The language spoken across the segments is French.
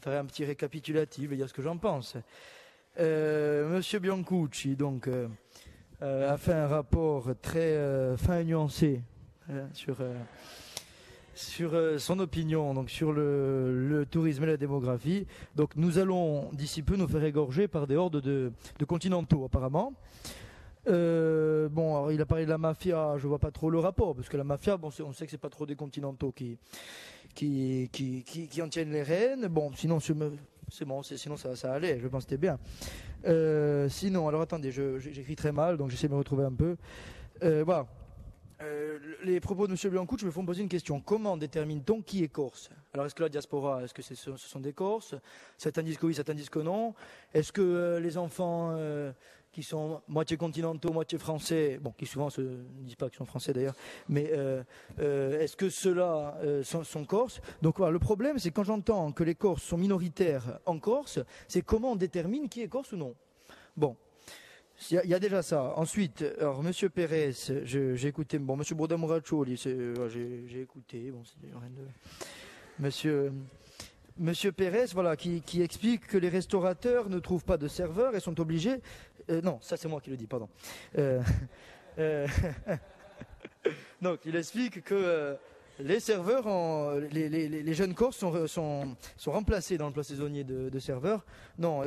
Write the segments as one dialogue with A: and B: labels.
A: faire un petit récapitulatif, je vais dire ce que j'en pense. Monsieur Biancucci, donc, a fait un rapport très fin et nuancé sur son opinion donc sur le tourisme et la démographie. Donc nous allons d'ici peu nous faire égorger par des hordes de continentaux apparemment. Bon, alors il a parlé de la mafia, je vois pas trop le rapport, parce que la mafia, bon, on sait que c'est pas trop des continentaux qui en tiennent les rênes. Bon, sinon c'est bon, sinon ça allait, je pense que c'était bien. Sinon, alors attendez, j'écris très mal, donc j'essaie de me retrouver un peu. Voilà. Les propos de M. Biancucci me font poser une question. Comment détermine-t-on qui est corse? Alors, est-ce que la diaspora, est-ce que ce sont des Corses? Certains disent que oui, certains disent que non. Est-ce que les enfants qui sont moitié continentaux, moitié français, bon, qui souvent ne disent pas qu'ils sont français d'ailleurs, mais est-ce que ceux-là sont corses? Donc voilà, le problème, c'est quand j'entends que les Corses sont minoritaires en Corse, c'est comment on détermine qui est corse ou non. Bon. Il y a déjà ça. Ensuite, alors Monsieur Pérez, j'ai écouté. Bon, Monsieur Brodamuraccio, j'ai écouté. Bon, c'est rien de. Monsieur Pérez, voilà, qui explique que les restaurateurs ne trouvent pas de serveurs et sont obligés. Non, ça c'est moi qui le dis, pardon. Donc, il explique que les serveurs, les jeunes Corses sont remplacés dans le plat saisonnier de serveurs. Non,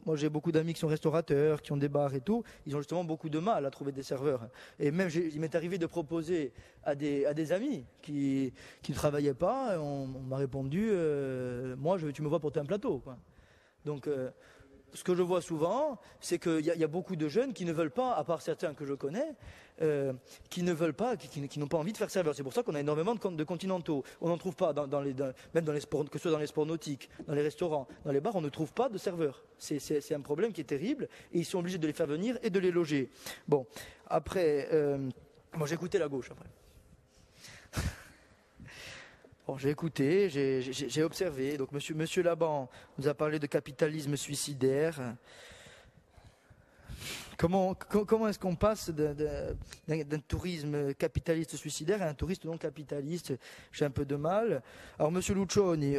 A: moi j'ai beaucoup d'amis qui sont restaurateurs, qui ont des bars et tout. Ils ont justement beaucoup de mal à trouver des serveurs. Et même, il m'est arrivé de proposer à des amis qui ne travaillaient pas. On m'a répondu, moi, tu me vois porter un plateau, quoi. Donc, ce que je vois souvent, c'est qu'il y a beaucoup de jeunes qui ne veulent pas, à part certains que je connais, qui ne veulent pas, qui n'ont pas envie de faire serveur. C'est pour ça qu'on a énormément de continentaux. On n'en trouve pas, même dans les sports, que ce soit dans les sports nautiques, dans les restaurants, dans les bars, on ne trouve pas de serveurs. C'est un problème qui est terrible et ils sont obligés de les faire venir et de les loger. Bon, après, moi j'ai écouté la gauche après. Bon, j'ai écouté, j'ai observé. Donc, Monsieur Laban nous a parlé de capitalisme suicidaire. Comment est-ce qu'on passe d'un tourisme capitaliste suicidaire à un tourisme non capitaliste? J'ai un peu de mal. Alors, Monsieur Luccioni,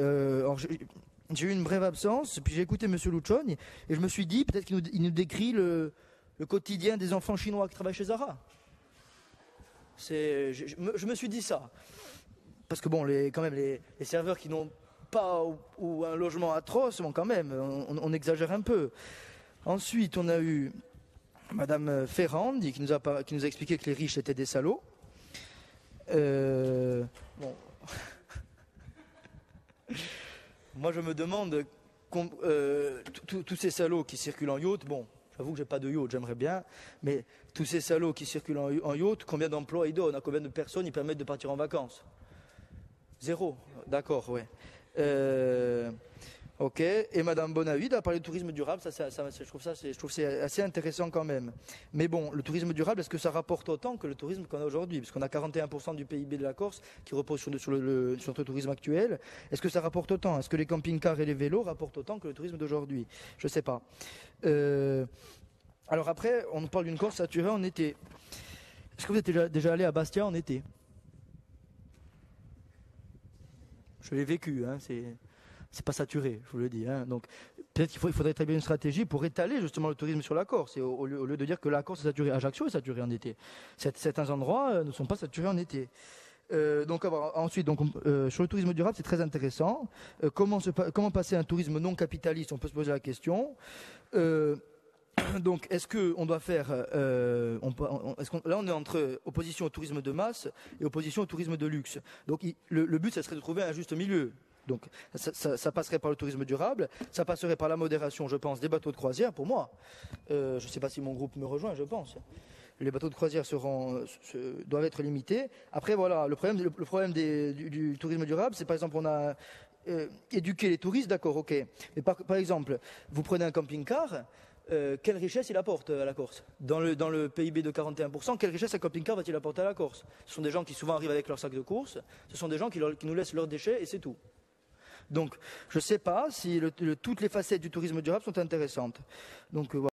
A: j'ai eu une brève absence, puis j'ai écouté Monsieur Luccioni, et je me suis dit, peut-être qu'il nous décrit le quotidien des enfants chinois qui travaillent chez Zara. Je me suis dit ça. Parce que bon, quand même, les serveurs qui n'ont pas ou un logement atroce, bon, quand même, on exagère un peu. Ensuite, on a eu Madame Ferrandi qui nous a expliqué que les riches étaient des salauds. Bon. Moi, je me demande, tous ces salauds qui circulent en yacht, bon, j'avoue que j'ai pas de yacht, j'aimerais bien, mais tous ces salauds qui circulent en yacht, combien d'emplois ils donnent? À combien de personnes ils permettent de partir en vacances? Zéro, d'accord, ouais. Ok, et Madame Bonavide a parlé de tourisme durable, je trouve que c'est assez intéressant quand même. Mais bon, le tourisme durable, est-ce que ça rapporte autant que le tourisme qu'on a aujourd'hui? Parce qu'on a 41% du PIB de la Corse qui repose sur notre tourisme actuel. Est-ce que ça rapporte autant? Est-ce que les camping-cars et les vélos rapportent autant que le tourisme d'aujourd'hui? Je ne sais pas. Alors après, on parle d'une Corse saturée en été. Est-ce que vous êtes déjà allé à Bastia en été? Je l'ai vécu, hein, c'est pas saturé, je vous le dis. Hein. Donc peut-être qu'il faudrait établir une stratégie pour étaler justement le tourisme sur la Corse, et au lieu de dire que la Corse est saturée. Ajaccio est saturé en été. Certains endroits ne sont pas saturés en été. Ensuite, sur le tourisme durable, c'est très intéressant. Comment passer à un tourisme non capitaliste? On peut se poser la question. Donc, est-ce qu'on doit faire... là, on est entre opposition au tourisme de masse et opposition au tourisme de luxe. Donc, le but, ça serait de trouver un juste milieu. Donc, ça passerait par le tourisme durable, ça passerait par la modération, je pense, des bateaux de croisière, pour moi. Je ne sais pas si mon groupe me rejoint, je pense. Les bateaux de croisière doivent être limités. Après, voilà, le problème du tourisme durable, c'est par exemple, on a éduqué les touristes, d'accord, ok. Mais par exemple, vous prenez un camping-car... quelle richesse il apporte à la Corse? Dans le PIB de 41%, quelle richesse un camping-car va-t-il apporter à la Corse? Ce sont des gens qui souvent arrivent avec leur sac de course, ce sont des gens qui nous laissent leurs déchets et c'est tout. Donc je ne sais pas si toutes les facettes du tourisme durable sont intéressantes. Donc, voilà.